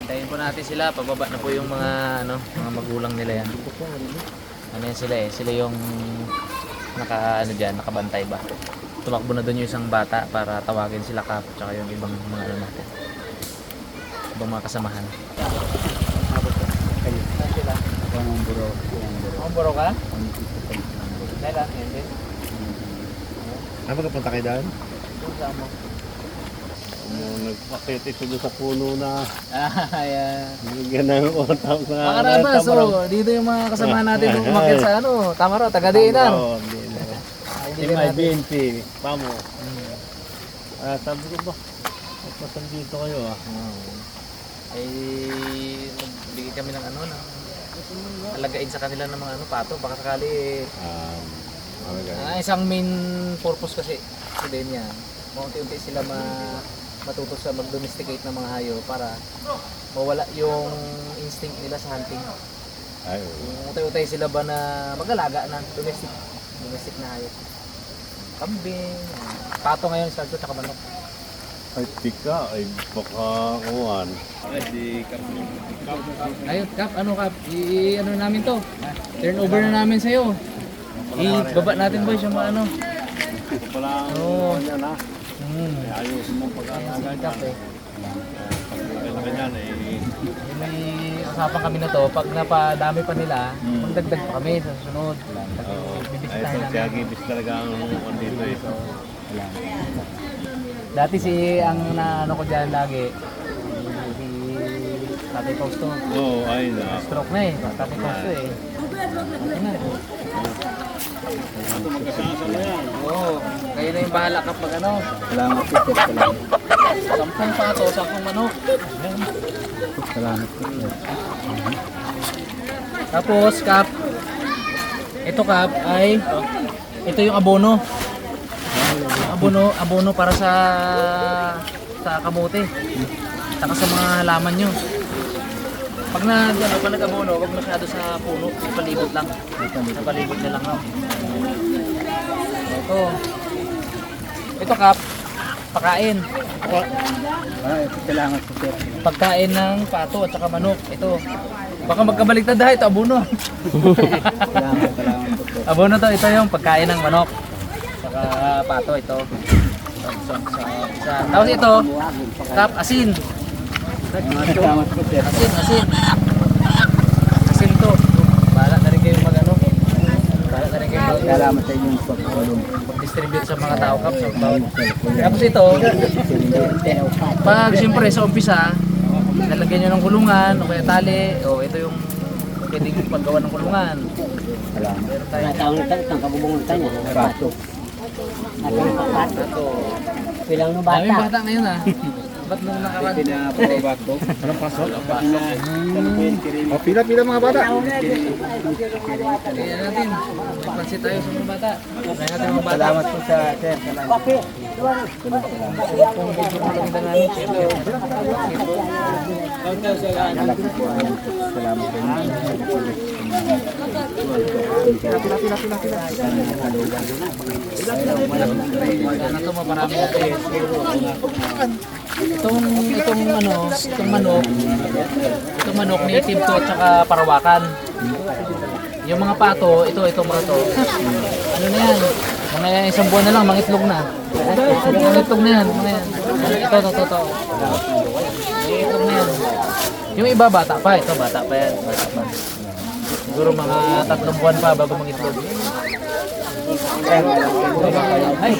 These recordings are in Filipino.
Hintayin po natin sila, pababa na po yung mga mga magulang nila yan. Ano yan sila eh, sila yung nakabantay ba. Tumakbo na doon yung isang bata para tawagin sila Kap, tsaka yung ibang mga natin. Ibang mga kasamahan. Ang buro ka? Kailan? Hindi. Ano ka punta kayo daan? Doon sa mo. Nagpakit ito doon sa puno na Ayan. ganang otak na. Mga Karabas, dito yung mga kasama natin nung umakyat sa tama raw, taga-Diinan. Oo, Diinan. Si may binti, pamo. Sabi ko ba, magpasal dito kayo Ay, nagbigay kami ng alagain sa kanila ng mga pato, baka sakali isang main purpose kasi din yan. Maunti-unti sila matuto sa mag-domesticate ng mga hayop para mawala yung instinct nila sa hunting. Ay, Utay-utay sila ba na mag-alaga ng domestic na hayop. Kambing, pato ngayon, salto, tsaka manok. ay tika, ay baka kuwan. Ay, di Ayun, Kap, Kap, ano namin to? Turn over na namin sa'yo. Ibaba natin boys yung mga Ito pala Oo. yan ha. Ayos mo pag-aalaga Si Kap eh. Pag-aalaga yan May usapan kami na to, pag napadami pa nila, magdagdag pa kami sa susunod. Bibisitahin Ay, kaya namin. gibis talaga ang dito eh. Dati ang ko dyan lagi, si Tatay Fausto. Oo, ay na. Stroke na eh, Tatay Fausto eh. Okay na. Ito magkasama yan. Oo, kayo na yung bahala kapag Salamat po, sir. Salamat. 10 pato, 10 manok. Salamat po, sir. Tapos, Kap, ito Kap ay, ito yung abono. Abono para sa kamote. Saka sa mga halaman nyo. Pag nag-abono, huwag masyado sa puno, palibot lang. Palibot na lang. Ito Kap, pakain. Salamat po, sir. Pagkain ng pato at saka manok. Ito. Baka magkabaliktad dahil ito abono. Salamat po, sir. Abono to, ito yung pagkain ng manok. Saka pato ito. Tapos ito, Kap, asin. Salamat po, sir. Asin. Asin to. Bahala na rin kayo Bahala na rin kayo Salamat sa inyong pagtulong. mag-distribute sa mga tao, Kap. Tapos ito, pag siyempre sa umpisa, lalagyan nyo ng kulungan o kaya tali. O ito yung pwedeng paggawa ng kulungan. Salamat. Meron tayo. Itang kabubungan tayo. Bato. Ito. Bilang ng Daming bata. bata ngayon ah. Ba't nung nakaraan? Pinapabato. Anong pasok? Pila mga bata. Kaya natin. May pansit tayo sa mga bata. Kaya natin mga bata. Salamat po sa sir. Salamat. Kung medyo maganda namin, syempre. Salamat po. Sana ito maparami natin. Itong manok native to at saka parawakan. Yung mga pato, ito mga to. Ano na yan? Mga isang buwan na lang, mangitlog na. Mangitlog na yan, mga yan. Ito. Mangitlog na yan. Yung iba bata pa, ito bata pa yan. Bata pa. Siguro mga 3 buwan pa bago mangitlog. Ay!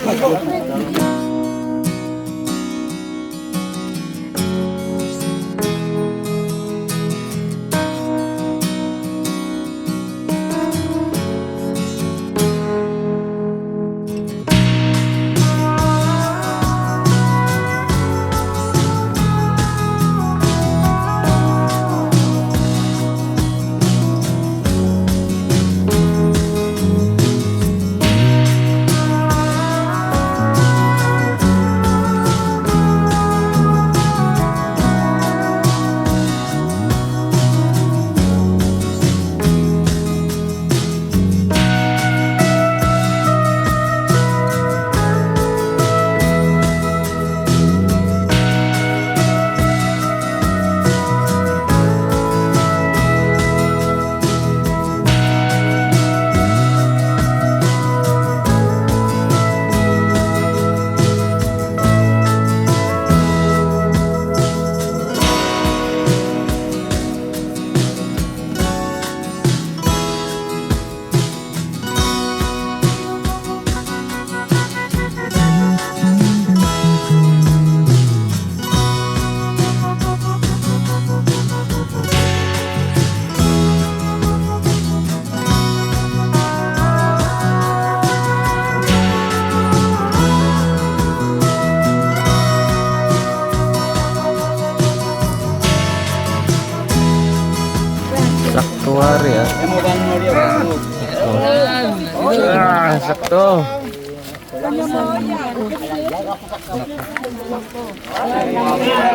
sakto.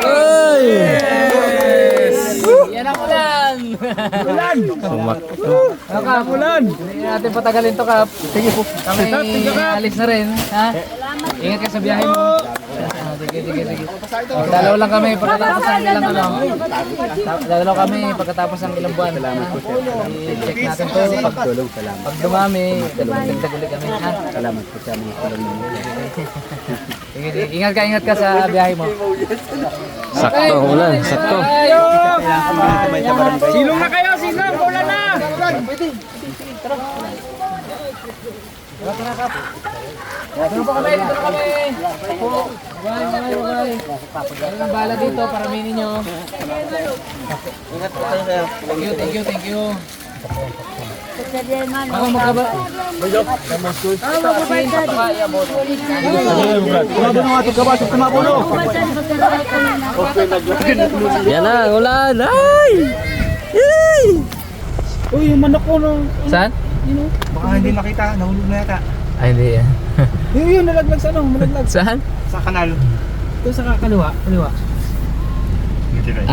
Ay! Yan ang ulan! Sumakto. Ulan! Hindi natin patagalin to, Kap. Sige po. Kami alis na rin. Ha? Ingat ka sa biyahe mo. Sige. Oh, dalaw lang kami pagkatapos ng ilang ano. Dalaw kami pagkatapos ng ilang buwan. Salamat po, sir. I-check natin to. Pag dumami, dagdag ulit kami. Ha? Salamat po sa mga tulong ninyo. Sige. Ingat ka sa biyahe mo. Sakto, ulan. Sakto. Silong na kayo! Silong! Ulan na! Dito pa kami! Bye! Ayun ang bala dito para minin nyo. Thank you. Ako magkaba. Yan na, ulan. Ay! Ay! Uy, yung manok ko no. Saan? Baka hindi makita, nahulog na yata. Ay, hindi yan. Yun, nalaglag sa ano, nalaglag. Saan? Sa kanal. Ito sa kaliwa.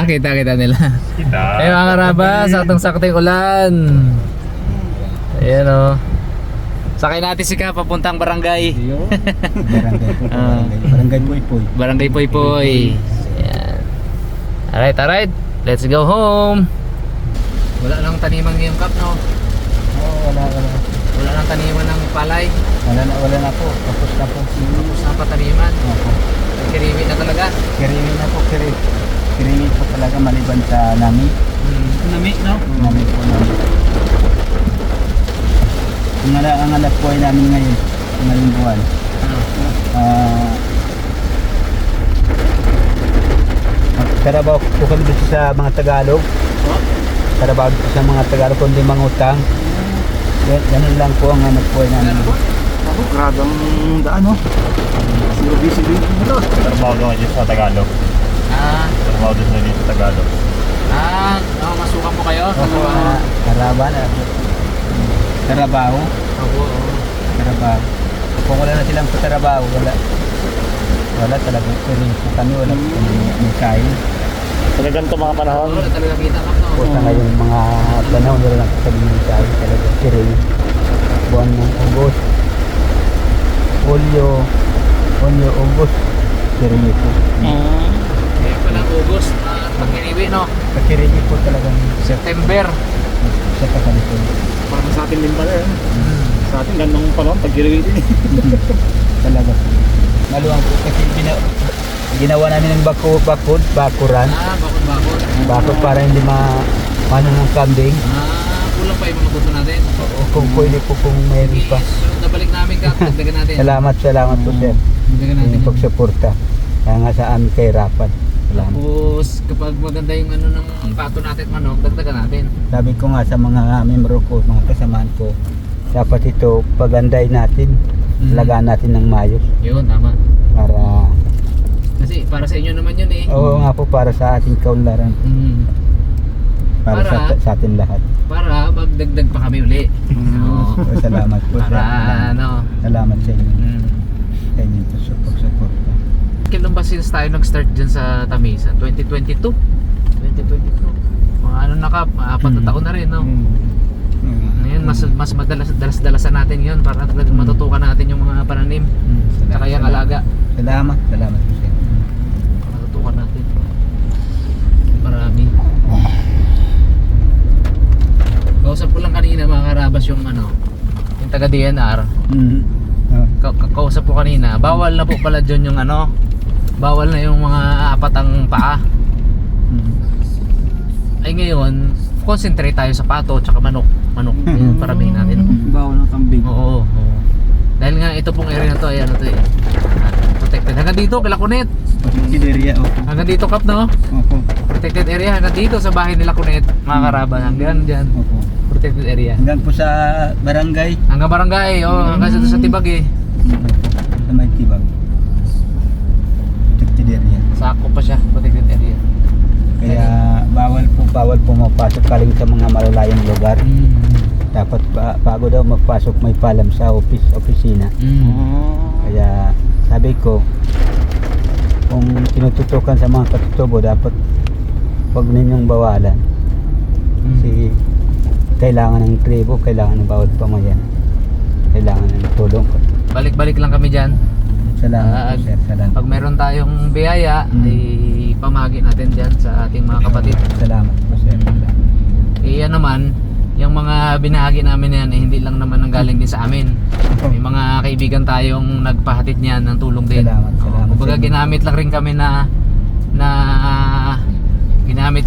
Kita nila. Kita. Eh mga karaba, saktong-saktong ulan. Ayan o. Sakay natin si Ka papuntang barangay. Barangay po. Barangay Poy-Poy. Barangay Poy-Poy. Ayan. Alright. Let's go home. Wala nang taniman ngayong Kap, no? Oo, wala. Wala nang taniman ng palay. Wala na po. Tapos na po. Tapos na pataniman. Opo. Kirimi na talaga. Kirimi na po, kirimi po talaga maliban sa nami. Nami, no? Nami po nami. Ang anak po ay namin ngayong buwan. Trabaho po kami dito sa mga Tagalog. Trabaho dito sa mga Tagalog, kundi mangutang. Ganun lang po ang anak po ay namin. Ako, grabe ang daan, no? Zero busy din. Trabaho doon dito sa Tagalog. Trabaho doon dito sa Tagalog. Masukan po kayo? Trabaho. Kung wala na silang trabaho, wala talaga rin po kami, wala po kami may kain. Sa ganito mga panahon, Wala talaga kita, Kap, no? Po sa ngayong mga panahon, wala lang po kami may kain talaga. Kirin, buwan ng August, Hulyo, August, kirin po. Kaya pala August, pagkiniwi, no? Kirin po talagang September. sa Tagalog. parang sa atin din pala eh. Sa atin, ganong panahon, pag-girawin din. Talaga. Maluwang po kasi ginawa namin ng bakuran. Bakod. Bakod para hindi mano ng kambing. Kulang pa yung mga buto natin. O kung pwede po kung mayroon pa. So, nabalik namin, Kap. Dagdagan natin. Salamat po sir. Dagdagan natin. Yung pagsuporta. Kaya nga sa amin kahirapan. Salamat. Tapos, kapag maganda yung ano ng pato natin at manok, dagdagan natin. Sabi ko nga sa mga membro ko, mga kasamahan ko, dapat ito paganday natin. Lagaan natin ng mayos. Yun, tama. Para, Kasi para sa inyo naman yun eh. oo nga po, para sa ating kaunlaran. Para sa atin lahat. Para magdagdag pa kami uli. Oo. Salamat po sir. Para ano. Salamat sa inyo. Sa inyo po support. Kailan ba since tayo nag-start dyan sa Tamisa? 2022? 2022. Mga ano na, Kap, 4 na taon na rin, no? Ngayon, mas madalas-dalasan natin yun para talagang matutukan natin yung mga pananim. Tsaka yung alaga. Salamat po sir. Matutukan natin. Marami. Kausap ko lang kanina mga karabas yung ano, yung taga DNR. Kausap ko kanina, bawal na po pala dyan yung ano, bawal na yung mga apatang paa. Ay ngayon, concentrate tayo sa pato tsaka manok yung paramihin natin. Bawal ng kambing. Oo. Dahil nga ito pong area na to, ayan ito eh. Protected. Hanggang dito, kila Kunet. Protected area, opo. Hanggang dito, Kap, no? Opo. Protected area hanggang dito sa bahay nila Kunet, mga karaban. Hanggang dyan. Opo. Protected area. Hanggang po sa barangay. Hanggang barangay, hanggang sa Tibag eh. Sa may Tibag. Protected area. Sako pa siya, protected area. Kaya bawal po mapasok kaling sa mga malalayong lugar. Dapat bago daw magpasok may paalam sa opisina. Kaya sabi ko, kung tinututukan sa mga katutubo, dapat huwag ninyong bawalan. Kasi kailangan ng tribo, kailangan ng bawat pamayan, kailangan ng tulong. Balik-balik lang kami dyan. Salamat po, sir. Salamat. Pag meron tayong biyaya, ay pamahagi natin dyan sa ating mga kapatid. Salamat po, sir. Salamat. Yan naman, yung mga binahagi namin na yan, hindi lang naman ang galing din sa amin. May mga kaibigan tayong nagpahatid niyan ng tulong din. Salamat. Kumbaga ginamit lang rin kami ginamit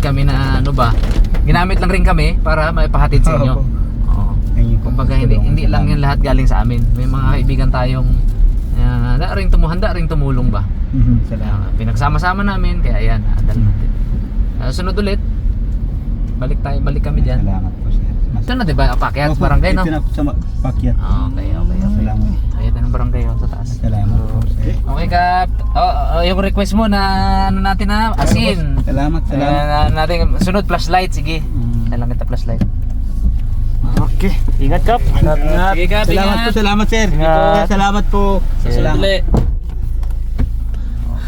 lang rin kami para maipahatid sa inyo. Oo. Kumbaga hindi lang yung lahat galing sa amin. May mga kaibigan tayong handa ring tumulong ba. Salamat. Pinagsama-sama namin, kaya yan, adal natin. Sunod ulit, balik kami dyan. Salamat po, sir. Ito na diba, pakyat, barangay, no? Ito na po sa pakyat. Okay. Salamat. Ayan na ng barangay sa taas. Salamat po, sir. Okay, Kap. Yung request mo na asin. Salamat. Natin sunod flashlight, sige. Kailan kita flashlight. Okay. Ingat, Kap. Ingat. Sige, Kap. Salamat sir. Ingat. Salamat po. Salamat.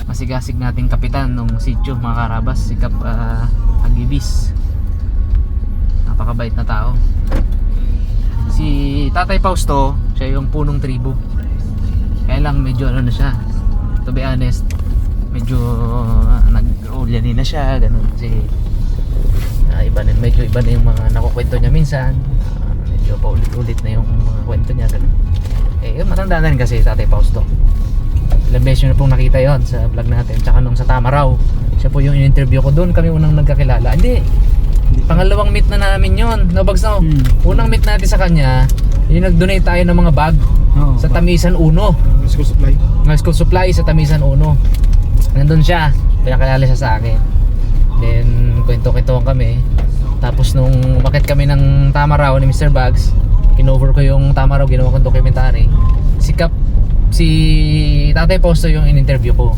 Masigasig nating kapitan nung sitio, mga karabas, si Kap Agibis. Napakabait na tao. Si Tatay Fausto, siya yung punong tribo. Kaya lang medyo na siya, to be honest, medyo nag-ulyanin na siya, ganun. Kasi medyo iba na yung mga nakukwento niya minsan. Medyo paulit-ulit na yung mga kwento niya, ganun. Matanda na rin kasi Tatay Fausto. Ilang beses na pong nakita yon sa vlog natin. Tsaka nung sa Tamaraw, siya po yung in-interview ko doon, kami unang nagkakilala. Hindi, pangalawang meet na namin yon. Nabags na. Unang meet natin sa kanya, yung nag-donate tayo ng mga bag sa Tamisan 1. School supply. Mga school supply sa Tamisan 1. Nandun siya, pinakilala siya sa akin. Then kwento-kwentuhan kami. Tapos nung umakyat kami ng Tamaraw ni Mr. Bags, kinover ko yung Tamaraw, ginawa kong documentary. Si Tatay Fausto yung in-interview ko.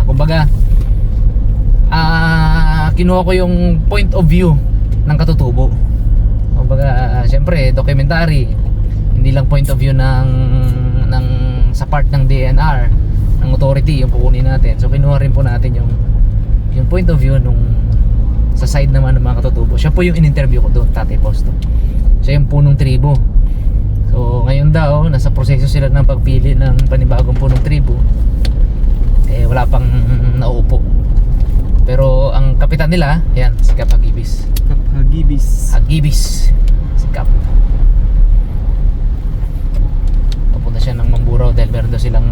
Kumbaga, kinuha ko yung point of view ng katutubo. Kumbaga, syempre, documentary, hindi lang point of view ng sa part ng DNR, ng authority yung kukunin natin. So kinuha rin po natin yung point of view nung sa side naman ng mga katutubo. Siya po yung in-interview ko doon, Tatay Fausto. Siya yung punong tribo. So ngayon daw, nasa proseso sila ng pagpili ng panibagong punong tribo. Wala pang nauupo. Pero ang kapitan nila, yan, si Kap Agibis. Agibis. Si Kap. Papunta siya ng Mamburao dahil meron daw silang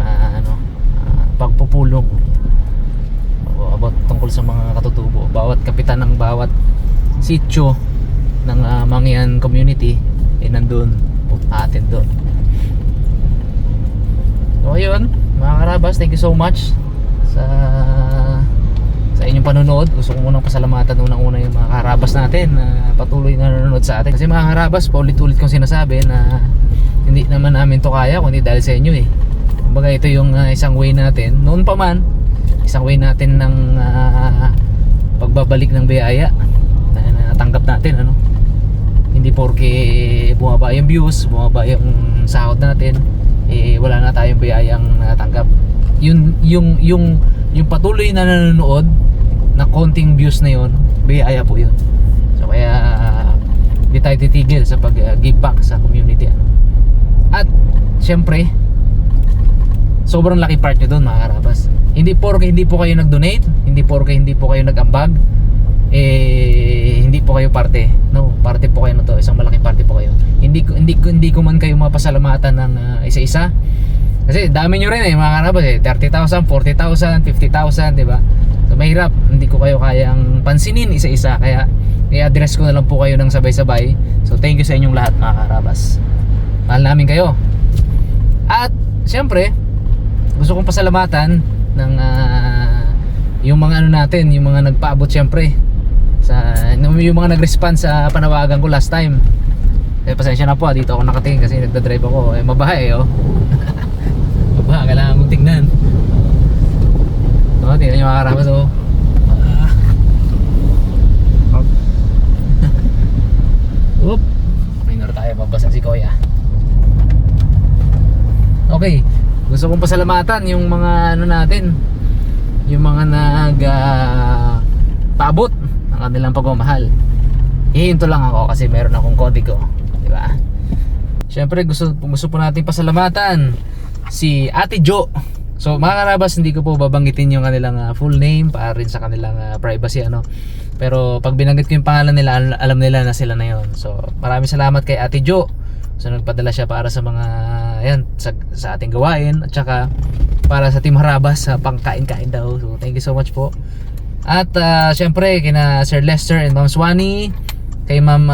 pagpupulong about tungkol sa mga katutubo. Bawat kapitan ng bawat sitio ng Mangyan community nandun, atin doon. So ayun, mga karabas, thank you so much sa inyong panonood. Gusto ko munang pasalamatan unang-una yung mga karabas natin na patuloy na nanonood sa atin. Kasi mga karabas, paulit-ulit kong sinasabi na hindi naman namin to kaya kundi dahil sa inyo Kumbaga ito yung isang way natin, noon pa man, isang way natin ng pagbabalik ng biyaya na natanggap natin, hindi porke bumaba yung views, bumaba yung sahod natin, wala na tayong biyayang natanggap. Yung patuloy na nanonood na konting views na yon, biyaya po yun. So kaya hindi tayo titigil sa pag-give back sa community. At syempre, sobrang laki part nyo doon, mga karabas. Hindi porke hindi po kayo nag-donate, hindi porke hindi po kayo nag-ambag, hindi po kayo parte. No, parte po kayo na to, isang malaking parte po kayo. Hindi ko man kayo mapasalamatan ng isa-isa. Kasi dami nyo rin mga karabas 30,000, 40,000, 50,000, di ba? So mahirap, hindi ko kayo kayang pansinin isa-isa. Kaya i-address ko na lang po kayo ng sabay-sabay. So thank you sa inyong lahat, mga karabas. Mahal namin kayo. At syempre, gusto kong pasalamatan ng yung mga natin, yung mga nagpaabot syempre sa yung mga nag-respond sa panawagan ko last time. Pasensya na po, dito ako nakatingin kasi nagda-drive ako. Mabaha mabaha, kailangan kong tingnan. Tingnan nyo, mga karabas. Oop, minor tayo. Ay, mabasa si Kuya. Okay, gusto kong pasalamatan yung mga ano natin, yung mga paabot ng kanilang pagmamahal. Hihinto lang ako kasi meron akong kodigo, di ba? Siyempre gusto po natin pasalamatan si Ate Jo. So mga karabas, hindi ko po babanggitin yung kanilang full name para rin sa kanilang privacy ano. Pero pag binanggit ko yung pangalan nila, alam nila na sila na yon. So maraming salamat kay Ate Jo. So nagpadala siya para sa mga ayan, sa ating gawain at saka para sa Team Harabas sa pangkain-kain daw. So thank you so much po. At syempre kina Sir Lester and Ma'am Swanee, kay Ma'am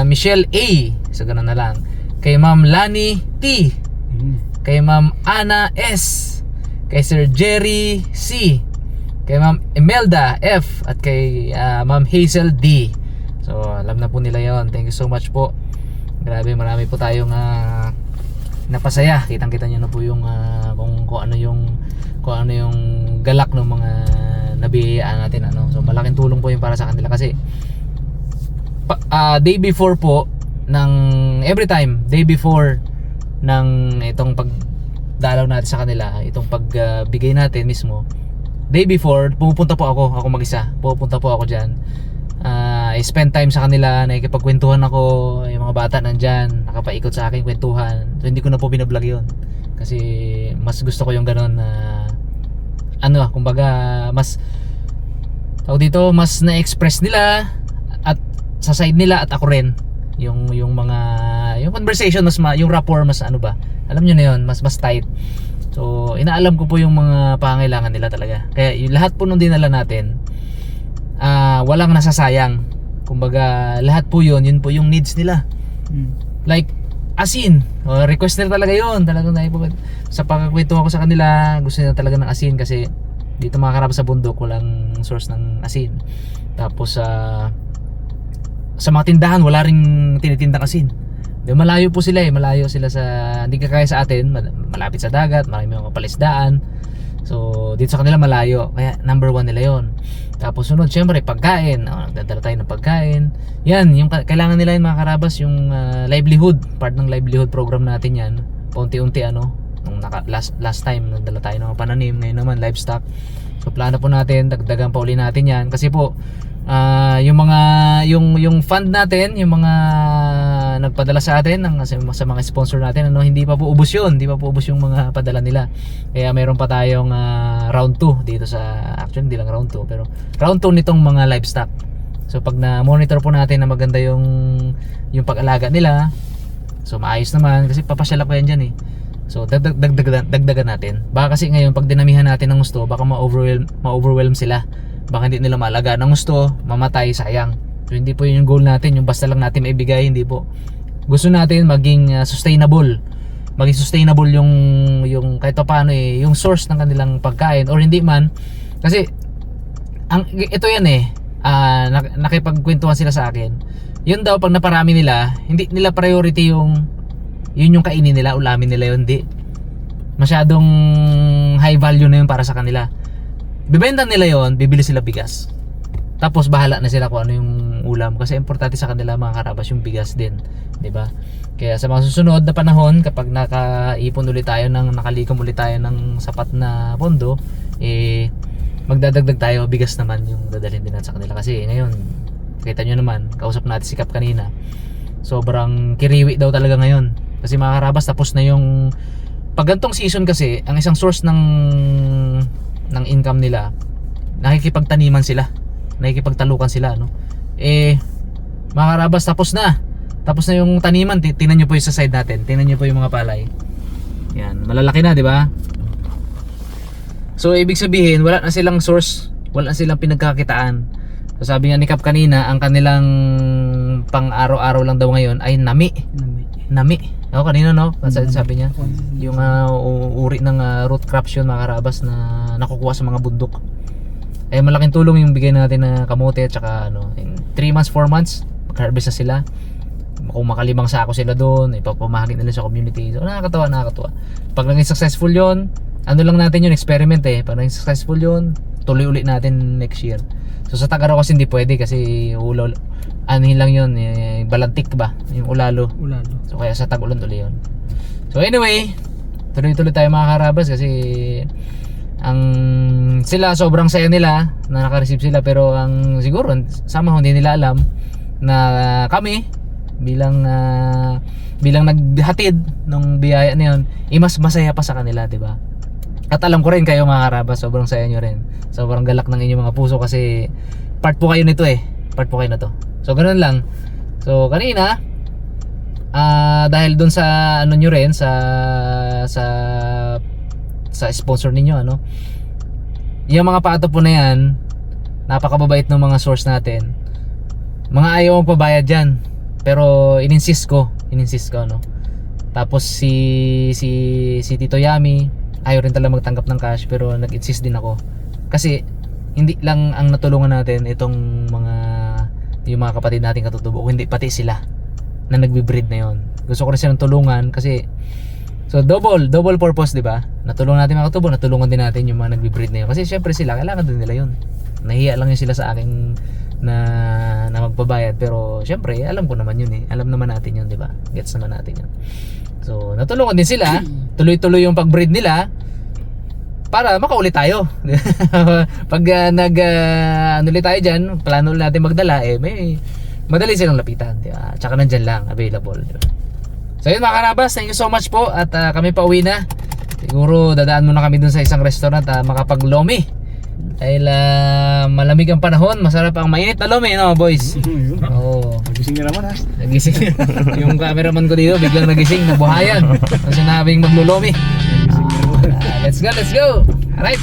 Michelle A. So ganun na lang. Kay Ma'am Lani T. Kay Ma'am Ana S. Kay Sir Jerry C. Kay Ma'am Imelda F. At kay Ma'am Hazel D. So alam na po nila yon. Thank you so much po. Grabe, marami po tayong napasaya. Kitang-kita niyo na po yung kung ano yung galak ng mga nabiyayaan natin ano. So malaking tulong po yung para sa kanila kasi day before po ng day before ng itong pagdalaw natin sa kanila, itong pagbigay natin mismo, day before pupunta po ako mag-isa. Pupunta po ako diyan. I spend time sa kanila, nakikipagkwentuhan ako, yung mga bata nandyan, nakapaikot sa akin kwentuhan. So hindi ko na po binablog yun kasi mas gusto ko yung ganun kumbaga mas mas na-express nila at sa side nila at ako rin yung conversation yung rapport mas alam nyo na yun, mas tight. So inaalam ko po yung mga pangailangan nila talaga, kaya yung lahat po nung dinala natin walang nasasayang. Kumbaga lahat po yun po yung needs nila. Like asin, request nila talaga yun. Talagang sa pagkakwento ko sa kanila, gusto nila talaga ng asin kasi dito mga karabas sa bundok walang source ng asin. Tapos sa mga tindahan wala ring tinitindang asin. Malayo po sila malayo sila sa, hindi kagaya sa atin, malapit sa dagat, marami mga palisdaan. So dito sa kanila malayo, kaya number 1 nila yon. Tapos sunod syempre pagkain, nagdadala tayo ng pagkain. Yan yung kailangan nila yung mga karabas, yung livelihood, part ng livelihood program natin yan. Paunti-unti nung last time nagdala tayo ng pananim, ngayon naman livestock. So plano po natin dagdagan pa uli natin yan kasi po yung fund natin, yung mga nagpadala sa atin sa mga sponsor natin hindi pa po ubos yun, hindi pa po ubos yung mga padala nila. Kaya meron pa tayong round 2 dito sa, actually hindi lang round 2 pero round 2 nitong mga livestock. So pag na-monitor po natin na maganda yung pag-alaga nila, so maayos naman kasi papasyala pa yan dyan So dagdagan natin. Baka kasi ngayon pag dinamihan natin ng gusto, baka ma-overwhelm sila. Baka hindi nila maalagaan ng gusto, mamatay, sayang. So hindi po yun yung goal natin, yung basta lang natin maibigay, hindi po. Gusto natin maging sustainable. Maging sustainable yung kahit pa paano yung source ng kanilang pagkain or hindi man. Kasi ito yan nakipagkwentuhan sila sa akin. Yun daw pag naparami nila, hindi nila priority yung kainin nila, ulamin nila yun, hindi. Masyadong high value na yun para sa kanila. Bibenta nila yon, bibili sila bigas. Tapos bahala na sila kung ano yung ulam kasi importante sa kanila mga karabas yung bigas din, 'di ba? Kaya sa mga susunod na panahon kapag nakaipon ulit tayo nakalikom ulit tayo ng sapat na pondo, magdadagdag tayo bigas naman yung dadalhin din natin sa kanila kasi ngayon kita nyo naman, kausap natin si Kap kanina. Sobrang kiriwi daw talaga ngayon kasi mga karabas tapos na yung pag gantong season kasi ang isang source ng income nila, nakikipagtaniman sila, nakikipagtalukan sila mga karabas tapos na yung taniman. Tingnan nyo po yung sa side natin, tingnan nyo po yung mga palay yan, malalaki na, di ba? So ibig sabihin wala na silang source, wala na silang pinagkakitaan. So sabi nga ni Kap kanina, ang kanilang pang araw-araw lang daw ngayon ay nami. Kanina sabi niya yung uri ng root crops yun mga karabas na nakukuha sa mga bundok. Malaking tulong yung bigay natin na kamote at saka in 3 months, 4 months mag-harvest na sila. Kung makalimang sako sila doon, ipapamahagi nila sa community. So nakakatawa. Pag naging successful yun, lang natin yun, experiment pag naging successful yun, tuloy ulit natin next year. So sa Tagaraw kasi hindi pwede kasi Anin lang yun, balantik ba? Yung ulalo. Ulalo. So kaya sa tag-ulan uli yun. So anyway, tuloy-tuloy tayo mga karabas kasi ang sila sobrang saya nila na naka-receive sila, pero ang siguro sama hindi nila alam na kami bilang naghatid ng biyaya na yun, mas masaya pa sa kanila, di ba? At alam ko rin kayo mga karabas, sobrang saya nyo rin. Sobrang galak ng inyong mga puso kasi part po kayo nito part po kayo na to. So ganoon lang. So kanina dahil dun sa ano nyo rin sa sponsor ninyo, ano, yung mga pato po na yan, napakababait ng mga source natin. Mga ayaw magpabayad dyan, pero ininsist ko ano. Tapos si Tito Yami ayaw rin talaga magtanggap ng cash, pero nag-insist din ako kasi hindi lang ang natulungan natin itong yung mga kapatid nating katutubo, hindi pati sila na nagbi-breed na yon. Gusto ko rin silang tulungan kasi so double purpose, di ba? Natulungan natin mga katutubo, natulungan din natin yung mga nagbi-breed na yun kasi syempre sila kailangan din nila yun. Nahiya lang yun sila sa akin na magbabayad, pero syempre alam ko naman yun alam naman natin yun, di ba? Gets naman natin yun. So natulungan din sila, tuloy-tuloy yung pag-breed nila para makaulit tayo. Pag ulit tayo dyan, plano ulit natin magdala, may madali silang lapitan, di ba? Tsaka nandyan lang, available, di ba? So yun mga karabas, thank you so much po. At kami pa uwi na. Siguro dadaan muna kami dun sa isang restaurant makapag-lomi. Dahil malamig ang panahon, masarap ang mainit na lomi, no boys? Oo. Nagising na naman ha. Nagising. Yung cameraman ko dito biglang nagising, nabuhayan. Kasi sinabing maglulomi. Let's go. Alright.